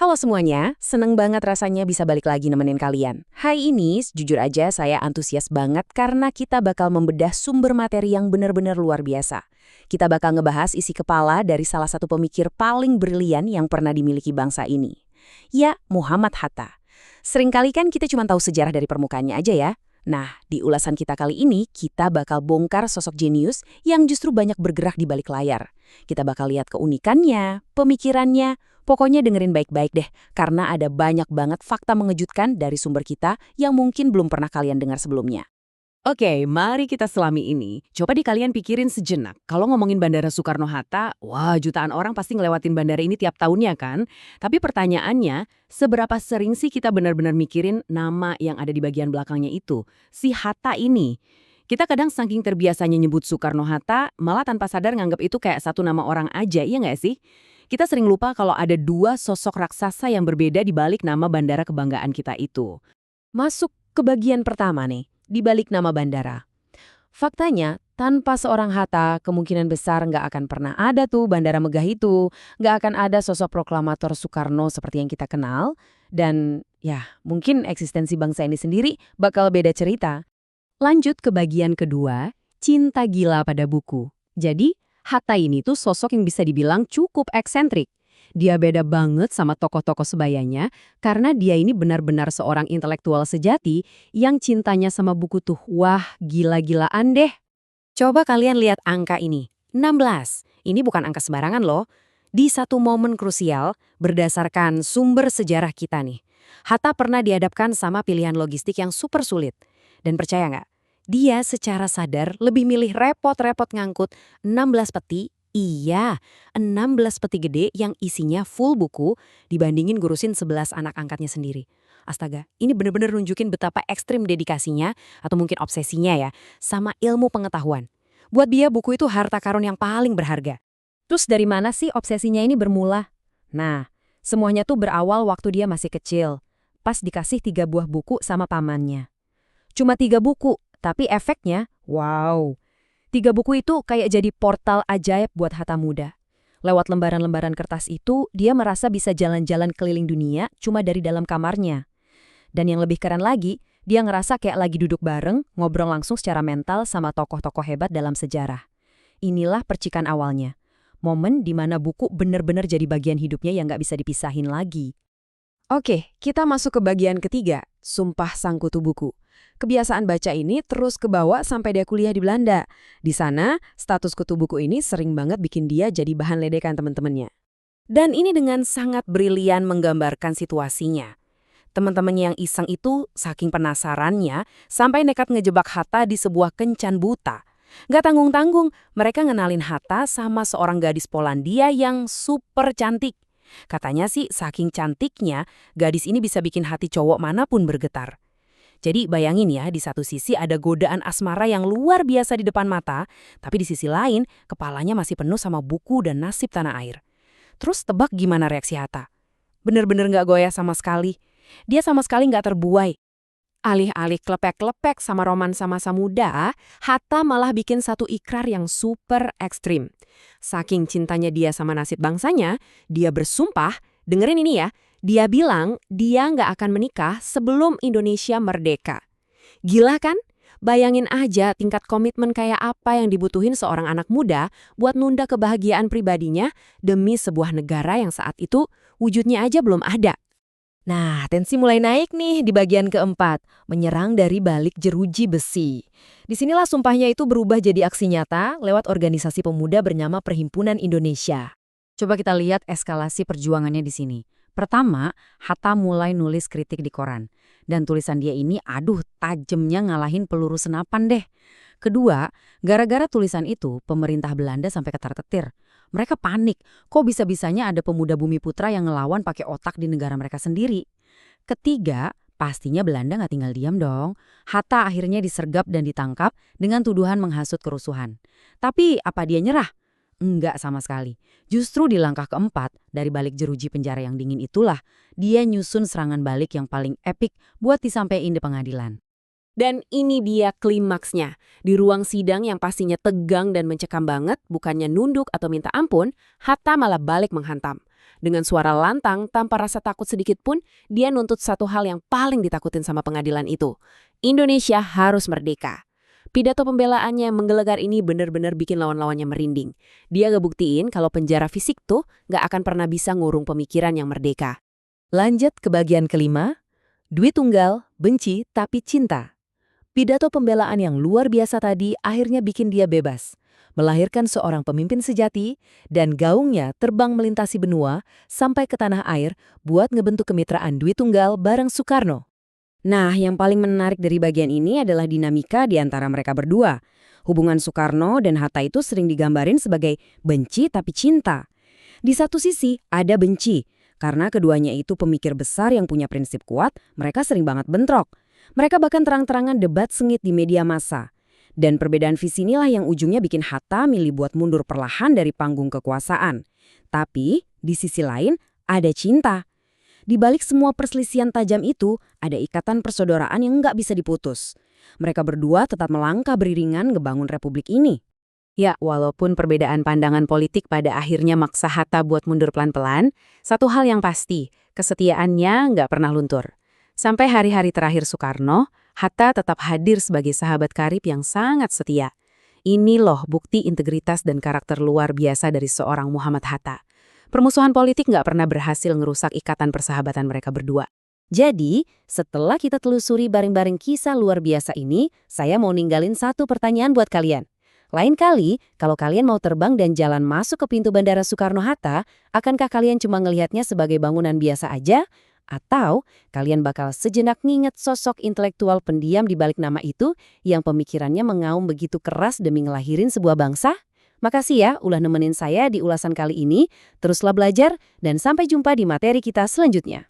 Halo semuanya, seneng banget rasanya bisa balik lagi nemenin kalian. Hai Inis, jujur aja saya antusias banget karena kita bakal membedah sumber materi yang benar-benar luar biasa. Kita bakal ngebahas isi kepala dari salah satu pemikir paling brilian yang pernah dimiliki bangsa ini. Ya, Muhammad Hatta. Seringkali kan kita cuma tahu sejarah dari permukaannya aja ya. Nah, di ulasan kita kali ini, kita bakal bongkar sosok jenius yang justru banyak bergerak di balik layar. Kita bakal lihat keunikannya, pemikirannya, pokoknya dengerin baik-baik deh, karena ada banyak banget fakta mengejutkan dari sumber kita yang mungkin belum pernah kalian dengar sebelumnya. Oke, mari kita selami ini. Coba di kalian pikirin sejenak. Kalau ngomongin Bandara Soekarno-Hatta, wah jutaan orang pasti ngelewatin bandara ini tiap tahunnya kan? Tapi pertanyaannya, seberapa sering sih kita benar-benar mikirin nama yang ada di bagian belakangnya itu? Si Hatta ini. Kita kadang saking terbiasanya nyebut Soekarno-Hatta, malah tanpa sadar nganggap itu kayak satu nama orang aja, iya nggak sih? Kita sering lupa kalau ada dua sosok raksasa yang berbeda di balik nama bandara kebanggaan kita itu. Masuk ke bagian pertama nih, di balik nama bandara. Faktanya, tanpa seorang Hatta, kemungkinan besar nggak akan pernah ada tuh bandara megah itu, nggak akan ada sosok proklamator Soekarno seperti yang kita kenal, dan ya mungkin eksistensi bangsa ini sendiri bakal beda cerita. Lanjut ke bagian kedua, cinta gila pada buku. Jadi, Hatta ini tuh sosok yang bisa dibilang cukup eksentrik. Dia beda banget sama tokoh-tokoh sebayanya karena dia ini benar-benar seorang intelektual sejati yang cintanya sama buku tuh wah gila-gilaan deh. Coba kalian lihat angka ini, 16. Ini bukan angka sembarangan loh. Di satu momen krusial, berdasarkan sumber sejarah kita nih, Hatta pernah dihadapkan sama pilihan logistik yang super sulit. Dan percaya nggak? Dia secara sadar lebih milih repot-repot ngangkut 16 peti, iya, 16 peti gede yang isinya full buku dibandingin ngurusin 11 anak angkatnya sendiri. Astaga, ini bener-bener nunjukin betapa ekstrim dedikasinya, atau mungkin obsesinya ya, sama ilmu pengetahuan. Buat dia buku itu harta karun yang paling berharga. Terus dari mana sih obsesinya ini bermula? Nah, semuanya tuh berawal waktu dia masih kecil, pas dikasih 3 buah buku sama pamannya. Cuma 3 buku, tapi efeknya, wow. 3 buku itu kayak jadi portal ajaib buat Hatta muda. Lewat lembaran-lembaran kertas itu, dia merasa bisa jalan-jalan keliling dunia cuma dari dalam kamarnya. Dan yang lebih keren lagi, dia ngerasa kayak lagi duduk bareng, ngobrol langsung secara mental sama tokoh-tokoh hebat dalam sejarah. Inilah percikan awalnya. Momen di mana buku benar-benar jadi bagian hidupnya yang nggak bisa dipisahin lagi. Oke, kita masuk ke bagian ketiga, Sumpah Sang Kutu Buku. Kebiasaan baca ini terus kebawa sampai dia kuliah di Belanda. Di sana, status kutu buku ini sering banget bikin dia jadi bahan ledekan teman-temannya. Dan ini dengan sangat brilian menggambarkan situasinya. Teman-temannya yang iseng itu saking penasarannya sampai nekat ngejebak Hatta di sebuah kencan buta. Gak tanggung-tanggung, mereka ngenalin Hatta sama seorang gadis Polandia yang super cantik. Katanya sih saking cantiknya, gadis ini bisa bikin hati cowok manapun bergetar. Jadi bayangin ya, di satu sisi ada godaan asmara yang luar biasa di depan mata, tapi di sisi lain, kepalanya masih penuh sama buku dan nasib tanah air. Terus tebak gimana reaksi Hatta? Bener-bener nggak goyah sama sekali. Dia sama sekali nggak terbuai. Alih-alih klepek-klepek sama romansa masa muda, Hatta malah bikin satu ikrar yang super ekstrim. Saking cintanya dia sama nasib bangsanya, dia bersumpah, dengerin ini ya, dia bilang dia nggak akan menikah sebelum Indonesia merdeka. Gila kan? Bayangin aja tingkat komitmen kayak apa yang dibutuhin seorang anak muda buat nunda kebahagiaan pribadinya demi sebuah negara yang saat itu wujudnya aja belum ada. Nah, tensi mulai naik nih di bagian keempat, menyerang dari balik jeruji besi. Disinilah sumpahnya itu berubah jadi aksi nyata lewat organisasi pemuda bernama Perhimpunan Indonesia. Coba kita lihat eskalasi perjuangannya di sini. Pertama, Hatta mulai nulis kritik di koran. Dan tulisan dia ini, aduh, tajamnya ngalahin peluru senapan deh. Kedua, gara-gara tulisan itu, pemerintah Belanda sampai ketar-ketir. Mereka panik, kok bisa-bisanya ada pemuda Bumi Putra yang ngelawan pakai otak di negara mereka sendiri. Ketiga, pastinya Belanda nggak tinggal diam dong. Hatta akhirnya disergap dan ditangkap dengan tuduhan menghasut kerusuhan. Tapi apa dia nyerah? Enggak sama sekali. Justru di langkah keempat, dari balik jeruji penjara yang dingin itulah, dia nyusun serangan balik yang paling epik buat disampaikan di pengadilan. Dan ini dia klimaksnya. Di ruang sidang yang pastinya tegang dan mencekam banget, bukannya nunduk atau minta ampun, Hatta malah balik menghantam. Dengan suara lantang, tanpa rasa takut sedikit pun, dia nuntut satu hal yang paling ditakutin sama pengadilan itu. Indonesia harus merdeka. Pidato pembelaannya yang menggelegar ini benar-benar bikin lawan-lawannya merinding. Dia ngebuktiin kalau penjara fisik tuh nggak akan pernah bisa ngurung pemikiran yang merdeka. Lanjut ke bagian kelima, duit tunggal, benci tapi cinta. Pidato pembelaan yang luar biasa tadi akhirnya bikin dia bebas, melahirkan seorang pemimpin sejati, dan gaungnya terbang melintasi benua sampai ke tanah air buat ngebentuk kemitraan duit tunggal bareng Soekarno. Nah, yang paling menarik dari bagian ini adalah dinamika di antara mereka berdua. Hubungan Soekarno dan Hatta itu sering digambarin sebagai benci tapi cinta. Di satu sisi ada benci, karena keduanya itu pemikir besar yang punya prinsip kuat, mereka sering banget bentrok. Mereka bahkan terang-terangan debat sengit di media massa. Dan perbedaan visi inilah yang ujungnya bikin Hatta milih buat mundur perlahan dari panggung kekuasaan. Tapi, di sisi lain, ada cinta. Di balik semua perselisihan tajam itu, ada ikatan persaudaraan yang nggak bisa diputus. Mereka berdua tetap melangkah beriringan ngebangun republik ini. Ya, walaupun perbedaan pandangan politik pada akhirnya maksa Hatta buat mundur pelan-pelan, satu hal yang pasti, kesetiaannya nggak pernah luntur. Sampai hari-hari terakhir Soekarno, Hatta tetap hadir sebagai sahabat karib yang sangat setia. Ini loh bukti integritas dan karakter luar biasa dari seorang Muhammad Hatta. Permusuhan politik nggak pernah berhasil ngerusak ikatan persahabatan mereka berdua. Jadi, setelah kita telusuri bareng-bareng kisah luar biasa ini, saya mau ninggalin satu pertanyaan buat kalian. Lain kali, kalau kalian mau terbang dan jalan masuk ke pintu Bandara Soekarno-Hatta, akankah kalian cuma ngelihatnya sebagai bangunan biasa aja? Atau kalian bakal sejenak nginget sosok intelektual pendiam di balik nama itu yang pemikirannya mengaum begitu keras demi ngelahirin sebuah bangsa? Makasih ya ulah nemenin saya di ulasan kali ini. Teruslah belajar dan sampai jumpa di materi kita selanjutnya.